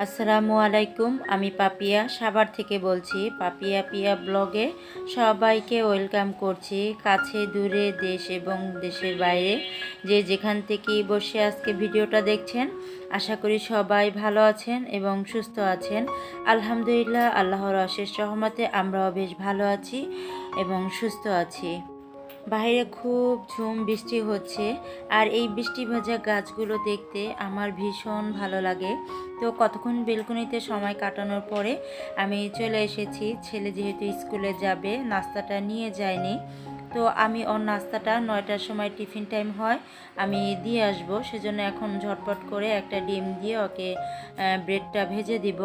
আসসালামু আলাইকুম। আমি পাপিয়া সাভার থেকে বলছি। পাপিয়া পিয়া ব্লগে সবাইকে ওয়েলকাম করছি, কাছে দূরে, দেশ এবং দেশের বাইরে যে যেখান থেকেই বসে আজকে ভিডিওটা দেখছেন। আশা করি সবাই ভালো আছেন এবং সুস্থ আছেন। আলহামদুলিল্লাহ, আল্লাহর অশেষ রহমতে আমরাও বেশ ভালো আছি এবং সুস্থ আছি। বাইরে খুব ঝুম বৃষ্টি হচ্ছে, আর এই বৃষ্টি ভেজা গাছগুলো দেখতে আমার ভীষণ ভালো লাগে। তো কতক্ষণ বেলকনিতে সময় কাটানোর পরে আমি চলে এসেছি। ছেলে যেহেতু স্কুলে যাবে, নাস্তাটা নিয়ে যায়নি, তো আমি ওর নাস্তাটা 9টার সময় টিফিন টাইম হয়, আমি দিয়ে আসবো। সেজন্য এখন ঝটপট করে একটা ডিম দিয়ে ওকে ব্রেডটা ভেজে দিব।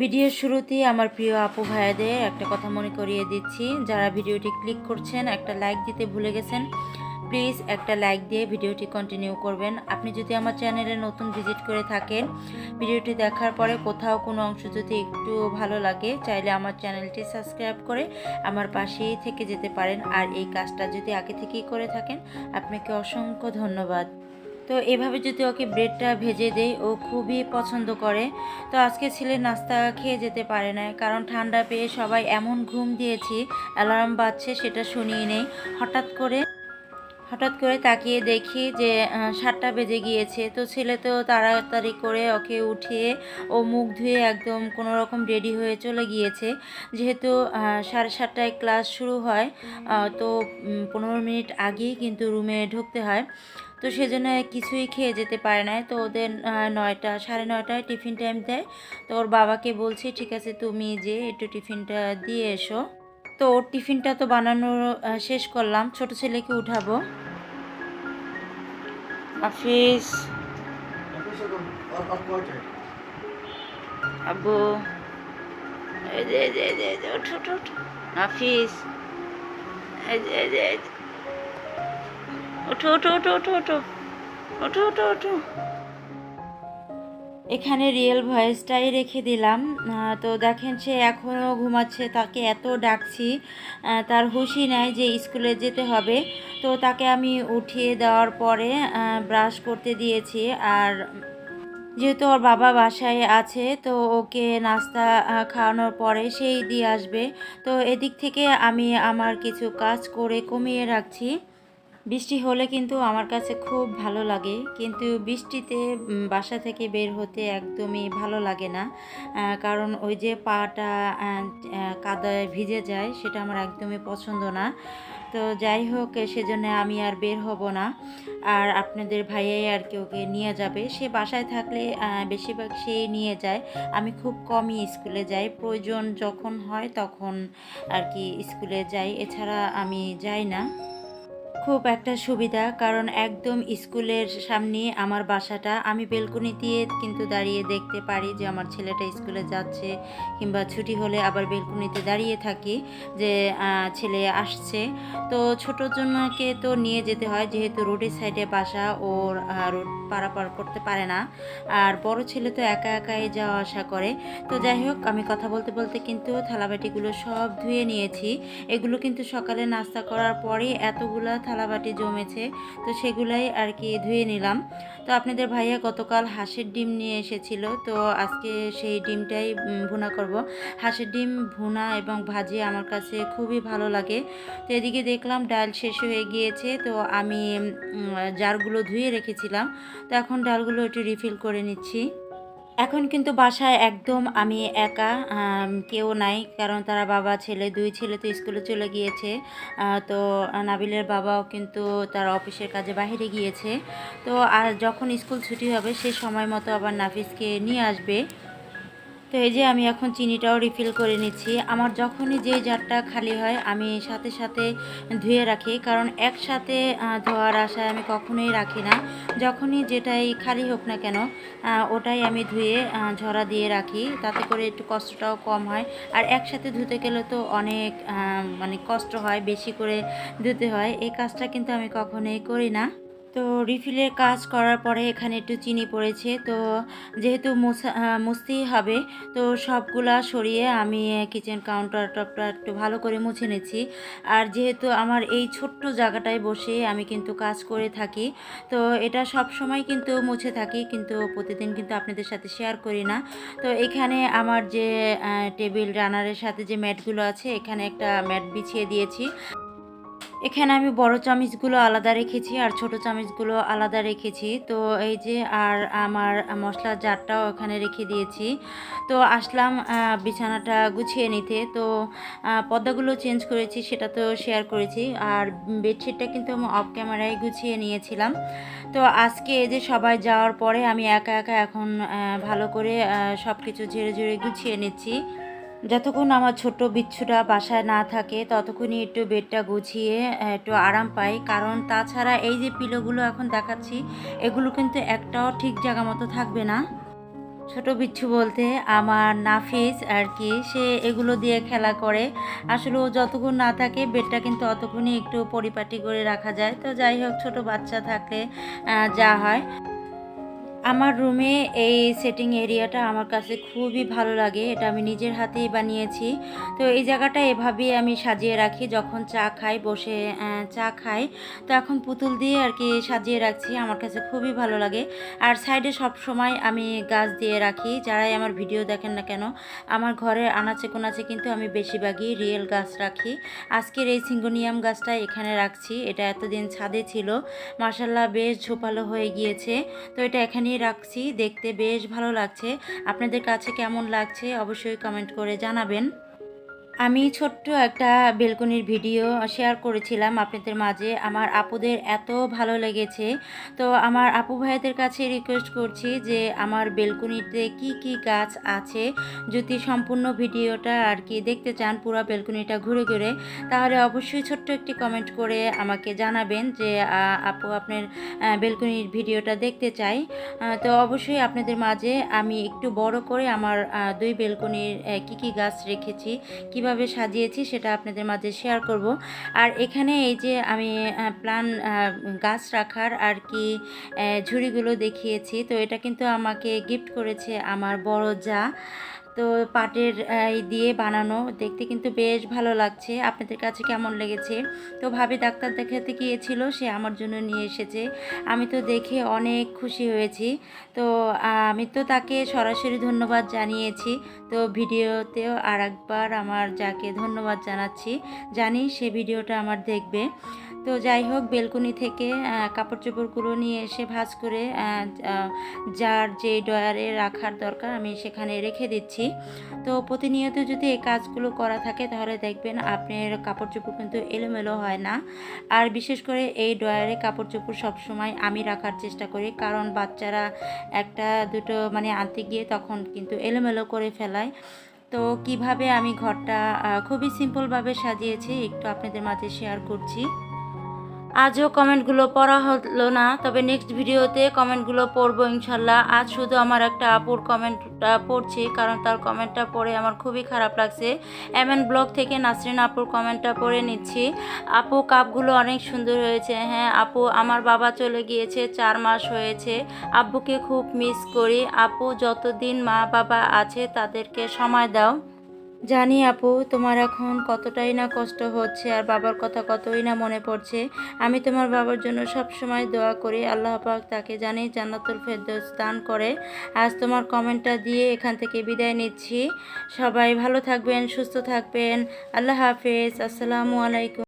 ভিডিওর শুরুতেই আমার প্রিয় আপু ভাইয়াদের একটা কথা মনে করিয়ে দিচ্ছি, যারা ভিডিওটি ক্লিক করছেন একটা লাইক দিতে ভুলে গেছেন, প্লিজ একটা লাইক দিয়ে ভিডিওটি কন্টিনিউ করবেন। আপনি যদি আমার চ্যানেলে নতুন ভিজিট করে থাকেন, ভিডিওটি দেখার পরে কোথাও কোনো অংশ যদি একটু ভালো লাগে, চাইলে আমার চ্যানেলটি সাবস্ক্রাইব করে আমার পাশেই থেকে যেতে পারেন। আর এই কাজটা যদি আগে থেকেই করে থাকেন, আপনাকে অসংখ্য ধন্যবাদ। তো এভাবে যদি ওকে ব্রেডটা ভেজে দেই, ও খুবই পছন্দ করে। তো আজকে ছেলে নাস্তা খেয়ে যেতে পারে না, কারণ ঠান্ডা পেয়ে সবাই এমন ঘুম দিয়েছি, অ্যালার্ম বাজছে সেটা শুনিয়ে নেই। হঠাৎ করে তাকিয়ে দেখি যে 7টা বেজে গিয়েছে। তো ছেলে তো তাড়াতাড়ি করে ওকে উঠিয়ে ও মুখ ধুয়ে একদম কোনো রকম রেডি হয়ে চলে গিয়েছে। যেহেতু 7:30টায় ক্লাস শুরু হয়, তো 15 মিনিট আগেই কিন্তু রুমে ঢুকতে হয়। তো সেজন্য কিছুই খেয়ে যেতে পারে না। তো ওদের 9টা 9:30টায় টিফিন টাইম দেয়। তো ওর বাবাকে বলছি, ঠিক আছে তুমি যে একটু টিফিনটা দিয়ে এসো। তো ওর টিফিনটা তো বানানো শেষ করলাম, ছোট ছেলেকে উঠাবো। হাফিজ, আব্বু, এই যে, ওঠো ওঠো ওঠো। হাফিজ, এই যে, ওঠো ওঠো ওঠো ওঠো ওঠো ওঠো ওঠো ওঠো। এখানে রিয়েল ভয়েসটাই রেখে দিলাম। তো দেখেন সে এখনও ঘুমাচ্ছে, তাকে এত ডাকছি, তার হুঁশই নাই যে স্কুলে যেতে হবে। তো তাকে আমি উঠিয়ে দেওয়ার পরে ব্রাশ করতে দিয়েছি। আর যেহেতু ওর বাবা বাসায় আছে, তো ওকে নাস্তা খাওয়ানোর পরে সেই দিয়ে আসবে। তো এদিক থেকে আমি আমার কিছু কাজ করে কমিয়ে রাখছি। বৃষ্টি হলে কিন্তু আমার কাছে খুব ভালো লাগে, কিন্তু বৃষ্টিতে বাসা থেকে বের হতে একদমই ভালো লাগে না। কারণ ওই যে পাটা কাদায় ভিজে যায়, সেটা আমার একদমই পছন্দ না। তো যাই হোক, সেজন্য আমি আর বের হব না। আর আপনাদের ভাইয়াই আর কি ওকে নিয়ে যাবে। সে বাসায় থাকলে বেশিরভাগ সেই নিয়ে যায়। আমি খুব কমই স্কুলে যাই, প্রয়োজন যখন হয় তখন আর কি স্কুলে যাই, এছাড়া আমি যাই না। খুব একটা সুবিধা, কারণ একদম স্কুলের সামনে আমার বাসাটা। আমি বেলকনি দিয়ে কিন্তু দাঁড়িয়ে দেখতে পারি যে আমার ছেলেটা স্কুলে যাচ্ছে, কিংবা ছুটি হলে আবার বেলকনিতে দাঁড়িয়ে থাকি যে ছেলে আসছে। তো ছোটোর জন্যকে তো নিয়ে যেতে হয়, যেহেতু রোডের সাইডে বাসা, ওর রোড পারাপার করতে পারে না। আর বড় ছেলে তো একা একাই যাওয়া আসা করে। তো যাই হোক, আমি কথা বলতে বলতে কিন্তু থালাবাটিগুলো সব ধুয়ে নিয়েছি। এগুলো কিন্তু সকালে নাস্তা করার পরে এতগুলা থালাবাটি জমেছে, তো সেগুলাই আর কি ধুয়ে নিলাম। তো আপনাদের ভাইয়া গতকাল হাঁসের ডিম নিয়ে এসেছিল, তো আজকে সেই ডিমটাই ভুনা করব। হাঁসের ডিম ভুনা এবং ভাজি আমার কাছে খুবই ভালো লাগে। তো এদিকে দেখলাম ডাল শেষ হয়ে গিয়েছে, তো আমি জারগুলো ধুয়ে রেখেছিলাম, তো এখন ডালগুলো একটু রিফিল করে নিচ্ছি। এখন কিন্তু বাসায় একদম আমি একা, কেউ নাই, কারণ তারা বাবা ছেলে, দুই ছেলে তো স্কুলে চলে গিয়েছে। তো নাবিলের বাবাও কিন্তু তার অফিসের কাজে বাইরে গিয়েছে। তো আর যখন স্কুল ছুটি হবে সে সময় মতো আবার নাফিসকে নিয়ে আসবে। তো এই যে আমি এখন চিনিটাও রিফিল করে নিচ্ছি। আমার যখনই যে জারটা খালি হয় আমি সাথে সাথে ধুয়ে রাখি, কারণ একসাথে ধোয়ার আশায় আমি কখনোই রাখি না। যখনই যেটাই খালি হোক না কেন, ওটাই আমি ধুয়ে ঝরা দিয়ে রাখি, তাতে করে একটু কষ্টটাও কম হয়। আর একসাথে ধুতে গেলে তো অনেক মানে কষ্ট হয়, বেশি করে ধুতে হয়। এই কাজটা কিন্তু আমি কখনোই করি না। তো রিফিলের কাজ করার পরে এখানে একটু চিনি পড়েছে, তো যেহেতু মুছতেই হবে, তো সবগুলা সরিয়ে আমি কিচেন কাউন্টার টপটা একটু ভালো করে মুছে নিচ্ছি। আর যেহেতু আমার এই ছোট্ট জায়গাটায় বসে আমি কিন্তু কাজ করে থাকি, তো এটা সব সময় কিন্তু মুছে থাকি, কিন্তু প্রতিদিন কিন্তু আপনাদের সাথে শেয়ার করি না। তো এখানে আমার যে টেবিল রানারের সাথে যে ম্যাটগুলো আছে, এখানে একটা ম্যাট বিছিয়ে দিয়েছি। এখানে আমি বড় চামচগুলো আলাদা রেখেছি আর ছোট চামচগুলো আলাদা রেখেছি। তো এই যে আর আমার মশলার জারটাও ওখানে রেখে দিয়েছি। তো আসলাম বিছানাটা গুছিয়ে নিতে। তো পর্দাগুলো চেঞ্জ করেছি, সেটা তো শেয়ার করেছি। আর বেডশিটটা কিন্তু আমি অফ ক্যামেরায় গুছিয়ে নিয়েছিলাম। তো আজকে এই যে সবাই যাওয়ার পরে আমি একা একা এখন ভালো করে সব কিছু ঝেড়ে ঝেড়ে গুছিয়ে নিচ্ছি। যতক্ষণ আমার ছোট্ট বিচ্ছুটা বাসায় না থাকে ততক্ষণই একটু বেডটা গুছিয়ে একটু আরাম পাই, কারণ তাছাড়া এই যে পিলোগুলো এখন দেখাচ্ছি, এগুলো কিন্তু একটাও ঠিক জায়গা মতো থাকবে না। ছোট বিচ্ছু বলতে আমার নাফিস আর কি, সে এগুলো দিয়ে খেলা করে। আসলে ও যতক্ষণ না থাকে বেডটা কিন্তু অতক্ষণই একটু পরিপাটি করে রাখা যায়। তো যাই হোক, ছোট বাচ্চা থাকলে যা হয়। আমার রুমে এই সেটিং এরিয়াটা আমার কাছে খুবই ভালো লাগে, এটা আমি নিজের হাতেই বানিয়েছি। তো এই জায়গাটা এভাবেই আমি সাজিয়ে রাখি, যখন চা খাই বসে চা খাই, তো এখন পুতুল দিয়ে আর কি সাজিয়ে রাখছি, আমার কাছে খুবই ভালো লাগে। আর সাইডে সব সময় আমি গাছ দিয়ে রাখি, যারাই আমার ভিডিও দেখেন না কেন, আমার ঘরের আনাচে কোনাচে কিন্তু আমি বেশিরভাগই রিয়েল গাছ রাখি। আজকের এই সিঙ্গোনিয়াম গাছটা এখানে রাখছি, এটা এতদিন ছাদে ছিল, মাশাল্লাহ বেশ ঝোপালো হয়ে গিয়েছে। তো এটা এখানেই রাখছি, দেখতে বেশ ভালো লাগছে। আপনাদের কাছে কেমন লাগছে অবশ্যই কমেন্ট করে জানাবেন। আমি ছোট্ট একটা বেলকনির ভিডিও শেয়ার করেছিলাম আপনাদের মাঝে, আমার আপুদের এত ভালো লেগেছে। তো আমার আপু ভাইদের কাছে রিকোয়েস্ট করছি যে আমার বেলকনিতে কি কি গাছ আছে, যদি সম্পূর্ণ ভিডিওটা আর কি দেখতে চান, পুরো বেলকনিটা ঘুরে ঘুরে, তাহলে অবশ্যই ছোট্ট একটি কমেন্ট করে আমাকে জানাবেন যে আপু আপনার বেলকনির ভিডিওটা দেখতে চাই। তো অবশ্যই আপনাদের মাঝে আমি একটু বড় করে আমার দুই বেলকনির কি কি গাছ রেখেছি, কিভাবে সাজিয়েছি, সেটা আপনাদের মাঝে শেয়ার করব। আর এখানে এই যে আমি প্লান গাছ রাখার আর কি ঝুড়িগুলো দেখিয়েছি, তো এটা কিন্তু আমাকে গিফট করেছে আমার বড় যা। তো পাটের দিয়ে বানানো, দেখতে কিন্তু বেশ ভালো লাগছে। আপনাদের কাছে কেমন লেগেছে? তো ভাবি ডাক্তার দেখাতে গিয়েছিল, সে আমার জন্য নিয়ে এসেছে। আমি তো দেখে অনেক খুশি হয়েছি। তো আমি তো তাকে সরাসরি ধন্যবাদ জানিয়েছি। তো ভিডিওতেও আরেকবার আমার যাকে ধন্যবাদ জানাচ্ছি, জানি সে ভিডিওটা আমার দেখবে। তো যাই হোক, বেলকনি থেকে কাপড় চোপড়গুলো নিয়ে এসে ভাঁজ করে যার যে ড্রয়ারে রাখার দরকার আমি সেখানে রেখে দিচ্ছি। তো প্রতিনিয়ত যদি এই কাজগুলো করা থাকে তাহলে দেখবেন আপনার কাপড় চোপড় কিন্তু এলোমেলো হয় না। আর বিশেষ করে এই ড্রয়ারে কাপড় চোপড় সবসময় আমি রাখার চেষ্টা করি, কারণ বাচ্চারা একটা দুটো মানে আনতে গিয়ে তখন কিন্তু এলোমেলো করে ফেলায়। তো কিভাবে আমি ঘরটা খুবই সিম্পলভাবে সাজিয়েছি একটু আপনাদের মাঝে শেয়ার করছি। আজও কমেন্টগুলো পড়া হলো না, তবে নেক্সট ভিডিওতে কমেন্টগুলো পড়বো ইনশাল্লাহ। আজ শুধু আমার একটা আপুর কমেন্টটা পড়ছি, কারণ তার কমেন্টটা পড়ে আমার খুবই খারাপ লাগছে। এমএন ব্লগ থেকে নাসরিন আপুর কমেন্টটা পড়ে নিচ্ছি। আপু কাপগুলো অনেক সুন্দর হয়েছে। হ্যাঁ আপু, আমার বাবা চলে গিয়েছে, 4 মাস হয়েছে, আব্বুকে খুব মিস করি। আপু যতদিন মা বাবা আছে তাদেরকে সময় দাও। জানি আপু, তোমার এখন কতটাই না কষ্ট হচ্ছে আর বাবার কথা কতই না মনে পড়ছে। আমি তোমার বাবার জন্য সব সময় দোয়া করি, আল্লাহ পাক তাকে জানি জান্নাতুল ফেরদৌস দান করে। আজ তোমার কমেন্টটা দিয়ে এখান থেকে বিদায় নিচ্ছি। সবাই ভালো থাকবেন, সুস্থ থাকবেন। আল্লাহ হাফেজ, আসসালামু আলাইকুম।